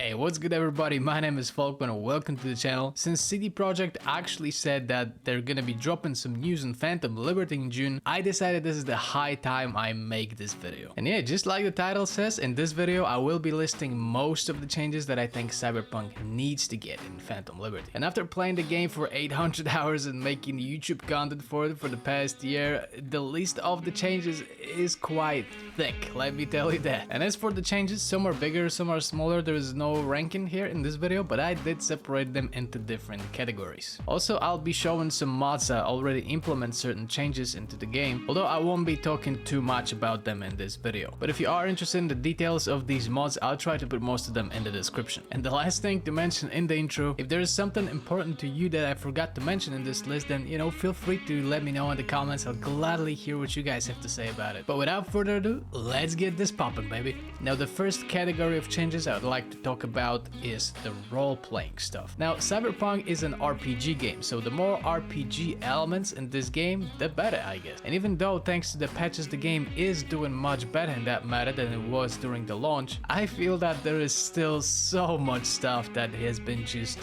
Hey, what's good everybody? My name is Falkman and welcome to the channel. Since CD Projekt actually said that they're gonna be dropping some news on Phantom Liberty in June, I decided this is the high time I make this video. And yeah, just like the title says, in this video I will be listing most of the changes that I think Cyberpunk needs to get in Phantom Liberty. And after playing the game for 800 hours and making YouTube content for it for the past year, the list of the changes is quite thick, let me tell you that. And as for the changes, some are bigger, some are smaller. There is no ranking here in this video, but I did separate them into different categories. Also, I'll be showing some mods that already implement certain changes into the game, although I won't be talking too much about them in this video. But if you are interested in the details of these mods, I'll try to put most of them in the description. And the last thing to mention in the intro, if there is something important to you that I forgot to mention in this list, then feel free to let me know in the comments. I'll gladly hear what you guys have to say about it. But without further ado, let's get this poppin', baby. Now, the first category of changes I would like to talk about is the role-playing stuff. Now, Cyberpunk is an RPG game, so the more RPG elements in this game, the better, I guess. And even though thanks to the patches the game is doing much better in that matter than it was during the launch, I feel that there is still so much stuff that has been just,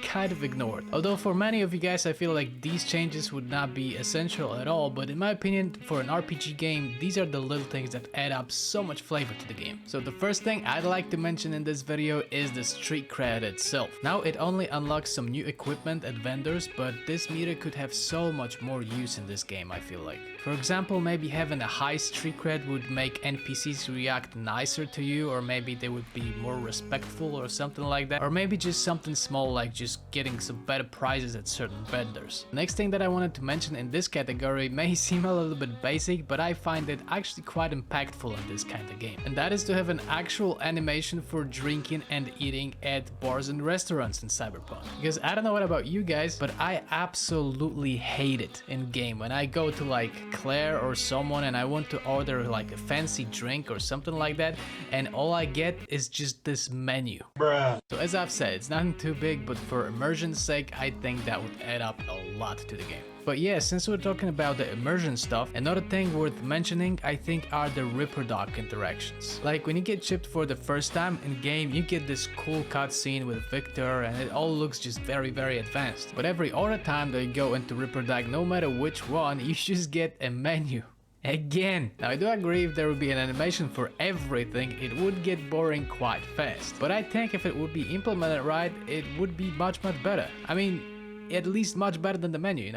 kind of ignored. Although for many of you guys, I feel like these changes would not be essential at all, but in my opinion, for an RPG game, these are the little things that add up so much flavor to the game. So the first thing I'd like to mention in this video is the street cred itself. Now it only unlocks some new equipment at vendors, but this meter could have so much more use in this game, I feel like. For example, maybe having a high street cred would make NPCs react nicer to you, or maybe they would be more respectful or something like that. Or maybe just something small like just getting some better prizes at certain vendors. Next thing that I wanted to mention in this category may seem a little bit basic, but I find it actually quite impactful in this kind of game. And that is to have an actual animation for drinking and eating at bars and restaurants in Cyberpunk. Because I don't know what about you guys, but I absolutely hate it in game when I go to like Claire or someone and I want to order like a fancy drink or something like that, and all I get is just this menu. Bruh. So as I've said, it's nothing too big, but for immersion's sake, I think that would add up a lot to the game. But yeah, since we're talking about the immersion stuff, another thing worth mentioning, I think, are the Ripperdocs interactions. Like when you get chipped for the first time in game, you get this cool cutscene with Victor and it all looks just very, very advanced. But every other time that you go into Ripperdocs, no matter which one, you just get a menu. Again. Now I do agree if there would be an animation for everything, it would get boring quite fast. But I think if it would be implemented right, it would be much better. I mean, at least much better than the menu,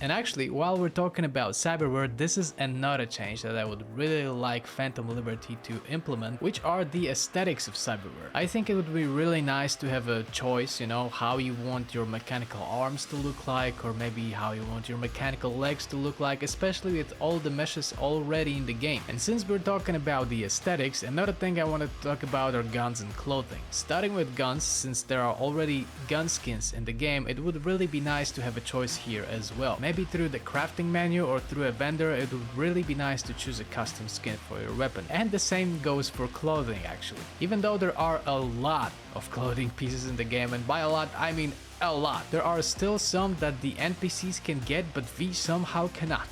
And actually, while we're talking about Cyberware, this is another change that I would really like Phantom Liberty to implement, which are the aesthetics of Cyberware. I think it would be really nice to have a choice, how you want your mechanical arms to look like, or maybe how you want your mechanical legs to look like, especially with all the meshes already in the game. And since we're talking about the aesthetics, another thing I want to talk about are guns and clothing. Starting with guns, since there are already gun skins in the game, it would really be nice to have a choice here as well. Maybe through the crafting menu or through a vendor, it would really be nice to choose a custom skin for your weapon. And the same goes for clothing actually. Even though there are a lot of clothing pieces in the game, and by a lot I mean a lot, there are still some that the NPCs can get, but we somehow cannot.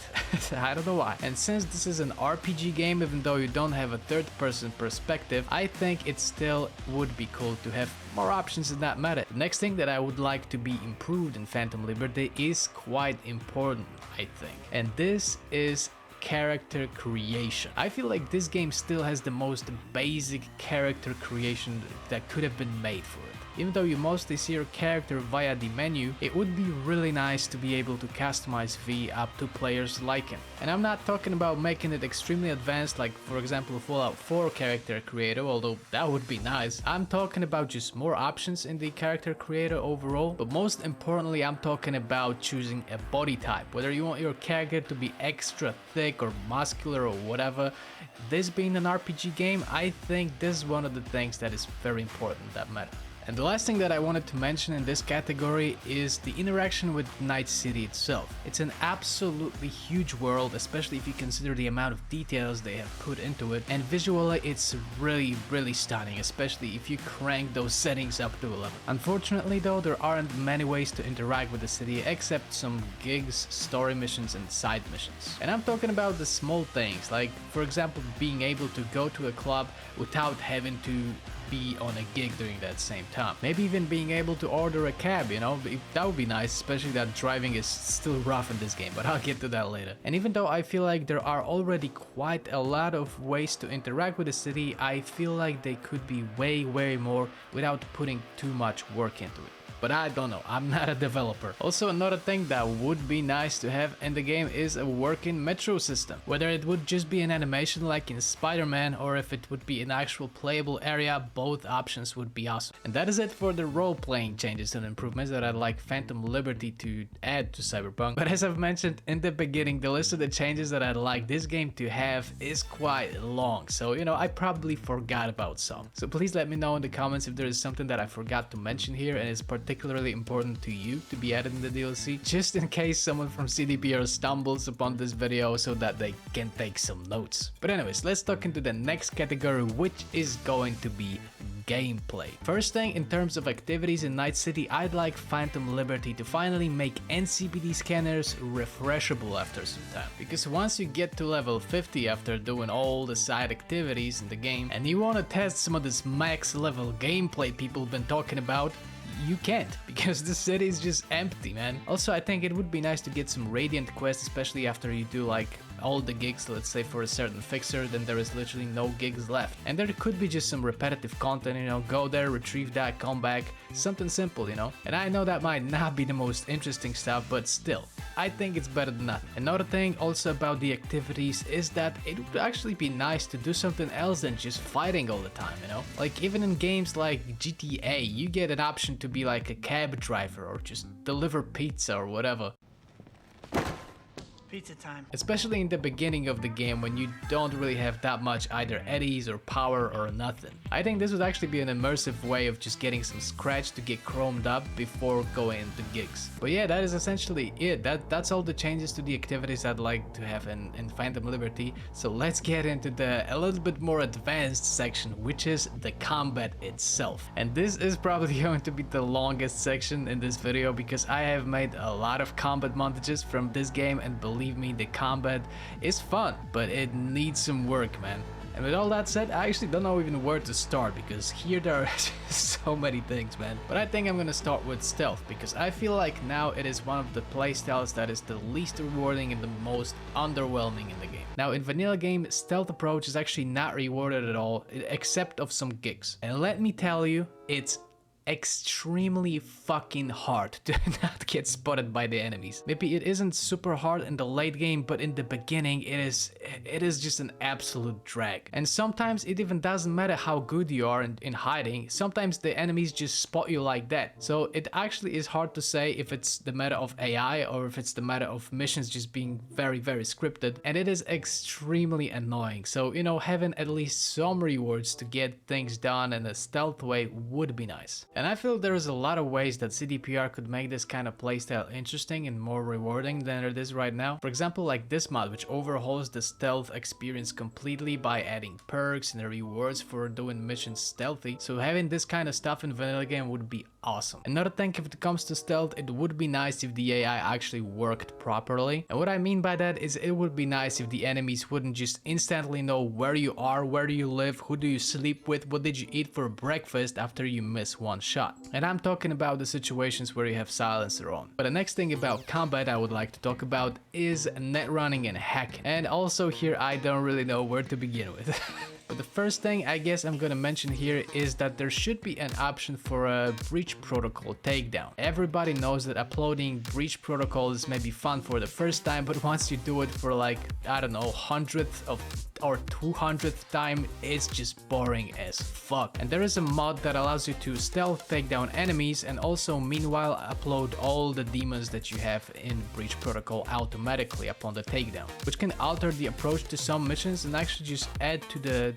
I don't know why. And since this is an RPG game, even though you don't have a third-person perspective, I think it still would be cool to have more options in that matter. The next thing that I would like to be improved in Phantom Liberty is quite important, I think. And this is character creation. I feel like this game still has the most basic character creation that could have been made for it. Even though you mostly see your character via the menu, it would be really nice to be able to customize V up to players like him. And I'm not talking about making it extremely advanced like for example Fallout 4 character creator, although that would be nice. I'm talking about just more options in the character creator overall, but most importantly I'm talking about choosing a body type. Whether you want your character to be extra thick or muscular or whatever, this being an RPG game, I think this is one of the things that is very important that matter. And the last thing that I wanted to mention in this category is the interaction with Night City itself. It's an absolutely huge world, especially if you consider the amount of details they have put into it, and visually it's really stunning, especially if you crank those settings up to 11. Unfortunately though, there aren't many ways to interact with the city except some gigs, story missions and side missions. And I'm talking about the small things, like for example being able to go to a club without having to be on a gig during that same time. Maybe even being able to order a cab, you know, that would be nice, especially that driving is still rough in this game, but I'll get to that later. And even though I feel like there are already quite a lot of ways to interact with the city, I feel like they could be way more without putting too much work into it. But I don't know, I'm not a developer. Also, another thing that would be nice to have in the game is a working metro system. Whether it would just be an animation like in Spider-Man or if it would be an actual playable area, both options would be awesome. And that is it for the role-playing changes and improvements that I'd like Phantom Liberty to add to Cyberpunk. But as I've mentioned in the beginning, the list of the changes that I'd like this game to have is quite long. So, you know, I probably forgot about some. So please let me know in the comments if there is something that I forgot to mention here and is particularly important to you to be added in the DLC, just in case someone from CDPR stumbles upon this video so that they can take some notes. But anyways, let's talk into the next category, which is going to be gameplay. First thing, in terms of activities in Night City, I'd like Phantom Liberty to finally make NCPD scanners refreshable after some time. Because once you get to level 50 after doing all the side activities in the game and you want to test some of this max level gameplay people have been talking about, you can't, because the city is just empty, man. Also, I think it would be nice to get some Radiant quests, especially after you do like all the gigs, let's say for a certain fixer, then there is literally no gigs left. And there could be just some repetitive content, you know, go there, retrieve that, come back, something simple, you know. And I know that might not be the most interesting stuff, but still, I think it's better than nothing. Another thing also about the activities is that it would actually be nice to do something else than just fighting all the time, you know. Like even in games like GTA, you get an option to be like a cab driver or just deliver pizza or whatever. Pizza time. Especially in the beginning of the game when you don't really have that much either eddies or power or nothing. I think this would actually be an immersive way of just getting some scratch to get chromed up before going into gigs. But yeah, that is essentially it. That's all the changes to the activities I'd like to have in Phantom Liberty. So let's get into the a little bit more advanced section, which is the combat itself. And this is probably going to be the longest section in this video because I have made a lot of combat montages from this game, and believe me, the combat is fun, but it needs some work, man. And with all that said, I actually don't know even where to start because here there are so many things, man. But I think I'm gonna start with stealth because I feel like now it is one of the playstyles that is the least rewarding and the most underwhelming in the game. Now in vanilla game, stealth approach is actually not rewarded at all, except of some gigs. And let me tell you, it's extremely fucking hard to not get spotted by the enemies. Maybe it isn't super hard in the late game, but in the beginning it is just an absolute drag. And sometimes it even doesn't matter how good you are in hiding, sometimes the enemies just spot you like that. So it actually is hard to say if it's the matter of AI or if it's the matter of missions just being very scripted, and it is extremely annoying. So, you know, having at least some rewards to get things done in a stealth way would be nice. And I feel there is a lot of ways that CDPR could make this kind of playstyle interesting and more rewarding than it is right now. For example, like this mod, which overhauls the stealth experience completely by adding perks and rewards for doing missions stealthy. So having this kind of stuff in vanilla game would be awesome. Another thing, if it comes to stealth, it would be nice if the AI actually worked properly. And what I mean by that is it would be nice if the enemies wouldn't just instantly know where you are, where do you live, who do you sleep with, what did you eat for breakfast after you miss one shot. And I'm talking about the situations where you have silencer on. But the next thing about combat I would like to talk about is net running and hacking. And also here I don't really know where to begin with. But the first thing I guess I'm gonna mention here is that there should be an option for a breach protocol takedown. Everybody knows that uploading breach protocol is maybe fun for the first time, but once you do it for like, I don't know, 100th of or 200th time, it's just boring as fuck. And there is a mod that allows you to stealth take down enemies and also meanwhile upload all the demons that you have in breach protocol automatically upon the takedown, which can alter the approach to some missions and actually just add to the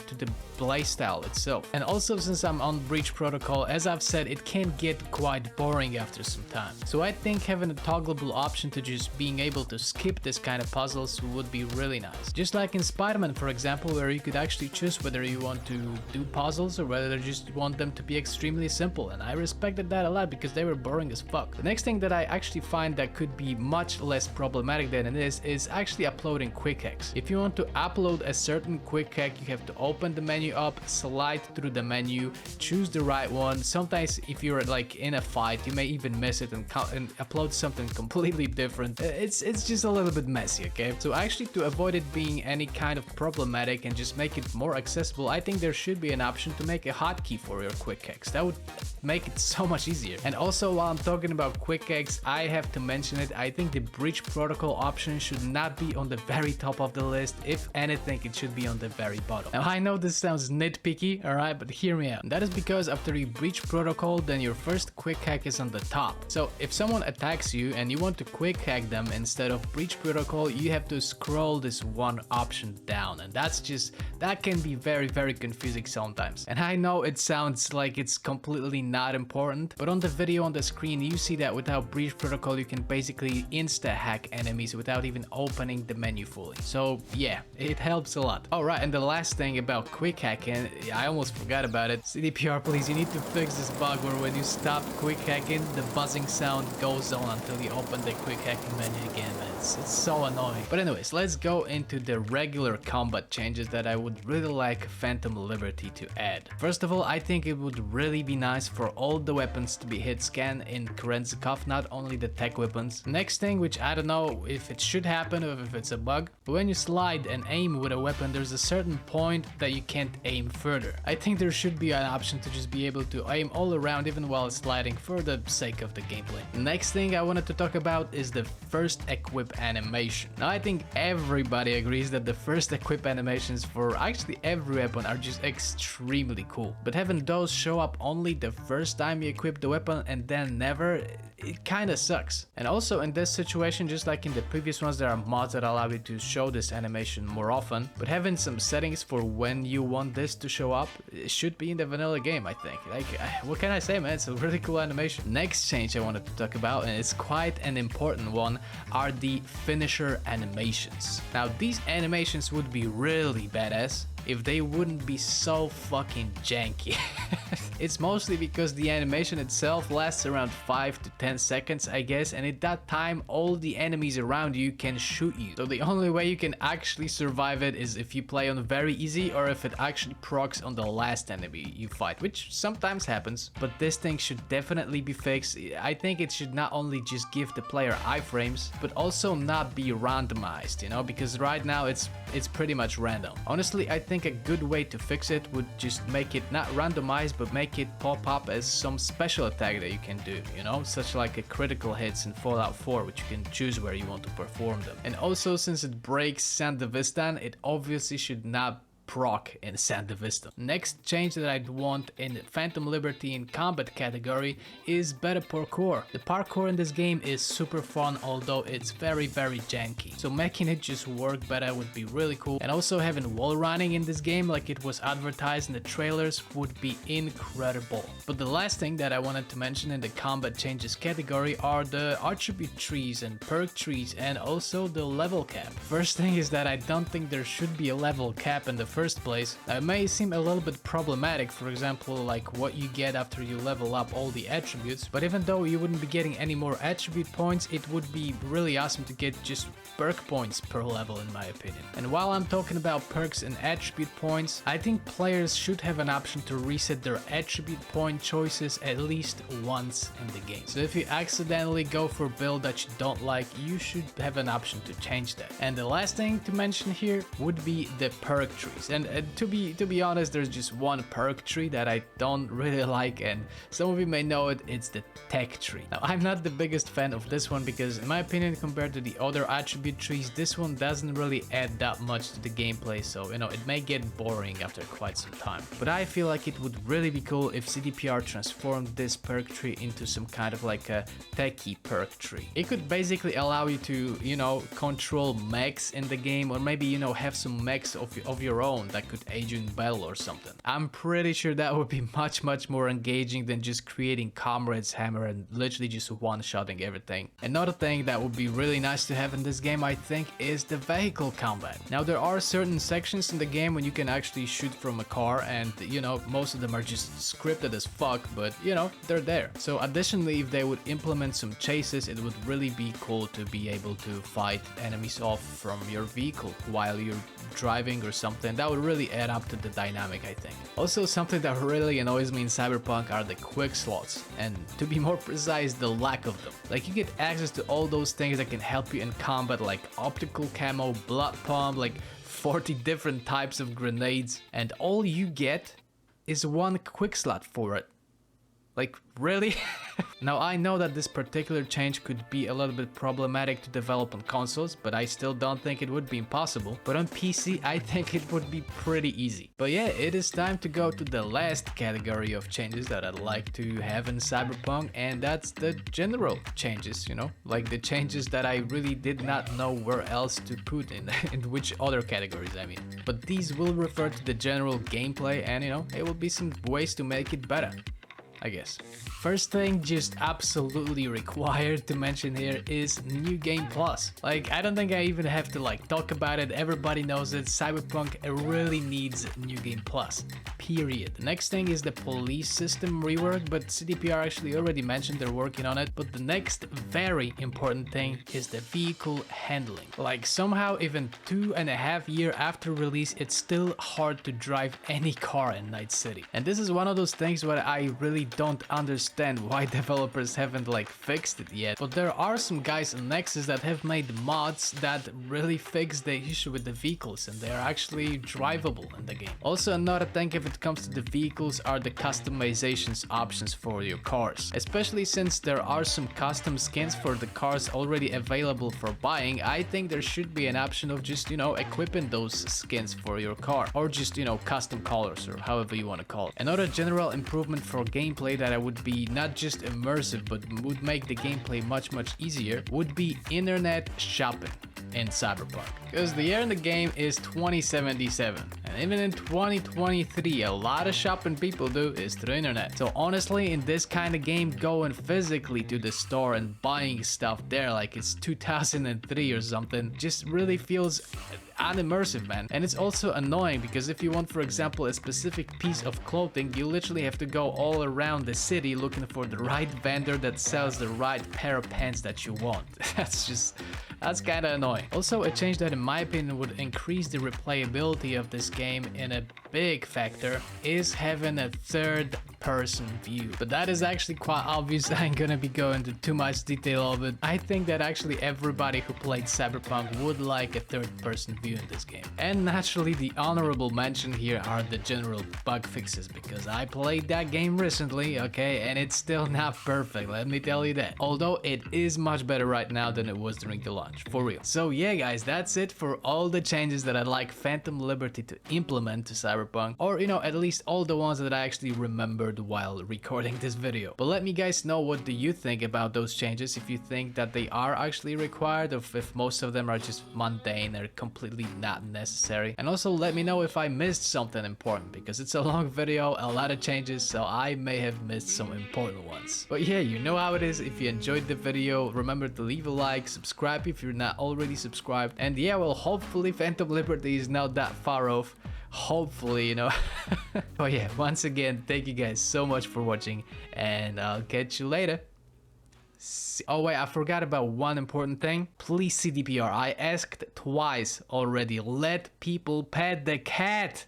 playstyle itself. And also, since I'm on breach protocol, as I've said, it can get quite boring after some time. So I think having a toggleable option to just being able to skip this kind of puzzles would be really nice. Just like in Spider-Man, for example, where you could actually choose whether you want to do puzzles or whether you just want them to be extremely simple, and I respected that a lot because they were boring as fuck. The next thing that I actually find that could be much less problematic than it is actually uploading quick hacks. If you want to upload a certain quick hack, you have to open the menu up, slide through the menu, choose the right one. Sometimes if you're like in a fight, you may even miss it and upload something completely different. It's just a little bit messy, okay? So actually, to avoid it being any kind of problematic and just make it more accessible, I think there should be an option to make a hotkey for your quick hacks. That would make it so much easier. And also, while I'm talking about quick hacks, I have to mention it. I think the breach protocol option should not be on the very top of the list. If anything, it should be on the very bottom. Now, I know this sounds nitpicky, alright, but hear me out. That is because after you breach protocol, then your first quick hack is on the top. So if someone attacks you and you want to quick hack them instead of breach protocol, you have to scroll this one option down, and that can be very confusing sometimes. And I know it sounds like it's completely not important, but on the video on the screen you see that without breach protocol you can basically insta hack enemies without even opening the menu fully. So yeah, it helps a lot. Alright, and the last thing about quick hacking, I almost forgot about it. CDPR, please, you need to fix this bug where when you stop quick hacking, the buzzing sound goes on until you open the quick hacking menu again, man. It's so annoying. But anyways, let's go into the regular combat changes that I would really like Phantom Liberty to add. First of all, I think it would really be nice for all the weapons to be hit scan in Kerenzikov, not only the tech weapons. Next thing, which I don't know if it should happen or if it's a bug, but when you slide and aim with a weapon, there's a certain point that you can't aim further. I think there should be an option to just be able to aim all around even while sliding for the sake of the gameplay. Next thing I wanted to talk about is the first equip animation. Now, I think everybody agrees that the first equip animations for actually every weapon are just extremely cool, but having those show up only the first time you equip the weapon and then never, it kinda sucks. And also in this situation, just like in the previous ones, there are mods that allow you to show this animation more often, but having some settings for when you want this to show up, it should be in the vanilla game, I think. Like, what can I say, man? It's a really cool animation. Next change I wanted to talk about, and it's quite an important one, are the finisher animations. Now, these animations would be really badass if they wouldn't be so fucking janky. It's mostly because the animation itself lasts around 5 to 10 seconds, I guess, and at that time all the enemies around you can shoot you. So the only way you can actually survive it is if you play on very easy or if it actually procs on the last enemy you fight, which sometimes happens, but this thing should definitely be fixed. I think it should not only just give the player iframes, but also not be randomized, you know, because right now it's pretty much random. Honestly, I think a good way to fix it would just make it not randomized, but make it pop up as some special attack that you can do, you know, such like a critical hits in Fallout 4, which you can choose where you want to perform them. And also, since it breaks Sandevistan, it obviously should not proc in Sandevistan. Next change that I'd want in Phantom Liberty in combat category is better parkour. The parkour in this game is super fun, although it's very janky. So making it just work better would be really cool. And also having wall running in this game like it was advertised in the trailers would be incredible. But the last thing that I wanted to mention in the combat changes category are the attribute trees and perk trees and also the level cap. First thing is that I don't think there should be a level cap in the first place. Now, it may seem a little bit problematic, for example, like what you get after you level up all the attributes, but even though you wouldn't be getting any more attribute points, it would be really awesome to get just perk points per level, in my opinion. And while I'm talking about perks and attribute points, I think players should have an option to reset their attribute point choices at least once in the game. So if you accidentally go for a build that you don't like, you should have an option to change that. And the last thing to mention here would be the perk trees. And to be honest, there's just one perk tree that I don't really like, and some of you may know it, it's the tech tree. Now, I'm not the biggest fan of this one because in my opinion, compared to the other attribute trees, this one doesn't really add that much to the gameplay, so you know, it may get boring after quite some time. But I feel like it would really be cool if CDPR transformed this perk tree into some kind of like a techie perk tree. It could basically allow you to, you know, control mechs in the game, or maybe, you know, have some mechs of your own clone that could aid you in battle or something. I'm pretty sure that would be much more engaging than just creating Comrade's Hammer and literally just one-shotting everything. Another thing that would be really nice to have in this game, I think, is the vehicle combat. Now, there are certain sections in the game when you can actually shoot from a car, and you know, most of them are just scripted as fuck, but you know, they're there. So additionally, if they would implement some chases, it would really be cool to be able to fight enemies off from your vehicle while you're driving or something. That would really add up to the dynamic, I think. Also, something that really annoys me in Cyberpunk are the quick slots, and to be more precise, the lack of them. Like, you get access to all those things that can help you in combat, like optical camo, blood pump, like 40 different types of grenades, and all you get is one quick slot for it. Like, really? Now, I know that this particular change could be a little bit problematic to develop on consoles, but I still don't think it would be impossible. But on PC, I think it would be pretty easy. But yeah, it is time to go to the last category of changes that I'd like to have in Cyberpunk, and that's the general changes, you know? Like the changes that I really did not know where else to put in which other categories, I mean. But these will refer to the general gameplay, and you know, it will be some ways to make it better, I guess. First thing, just absolutely required to mention here, is New Game Plus. Like, I don't think I even have to like talk about it. Everybody knows it. Cyberpunk really needs New Game Plus. Period. The next thing is the police system rework, but CDPR actually already mentioned they're working on it. But the next very important thing is the vehicle handling. Like, somehow even 2.5 years after release, it's still hard to drive any car in Night City. And this is one of those things where I really don't understand why developers haven't like fixed it yet. But there are some guys in Nexus that have made mods that really fix the issue with the vehicles, and they're actually drivable in the game. Also, another thing if it comes to the vehicles are the customizations options for your cars. Especially since there are some custom skins for the cars already available for buying, I think there should be an option of just, you know, equipping those skins for your car, or just, you know, custom colors or however you want to call it. Another general improvement for gameplay that I would be not just immersive but would make the gameplay much easier would be internet shopping in Cyberpunk. Because the year in the game is 2077, and even in 2023 a lot of shopping people do is through internet. So honestly, in this kind of game, going physically to the store and buying stuff there like it's 2003 or something just really feels unimmersive, man. And it's also annoying because if you want, for example, a specific piece of clothing, you literally have to go all around the city looking for the right vendor that sells the right pair of pants that you want. That's kind of annoying. Also, a change that in my opinion would increase the replayability of this game in a big factor is having a third person view. But that is actually quite obvious. I ain't gonna be going into too much detail of it. I think that actually everybody who played Cyberpunk would like a third person view in this game. And naturally, the honorable mention here are the general bug fixes, because I played that game recently, okay, and it's still not perfect, let me tell you that. Although it is much better right now than it was during the launch, for real. So yeah guys, that's it for all the changes that I'd like Phantom Liberty to implement to Cyberpunk, or you know, at least all the ones that I actually remembered while recording this video. But let me guys know, what do you think about those changes, if you think that they are actually required, or if most of them are just mundane or completely not necessary. And also let me know if I missed something important, because it's a long video, a lot of changes, so I may have missed some important ones. But yeah, you know how it is. If you enjoyed the video, remember to leave a like, subscribe if you're not already subscribed, and yeah, well, hopefully Phantom Liberty is not that far off. Hopefully, you know. But yeah, once again, thank you guys so much for watching, and I'll catch you later. Oh wait, I forgot about one important thing. Please, CDPR, I asked twice already, let people pet the cat.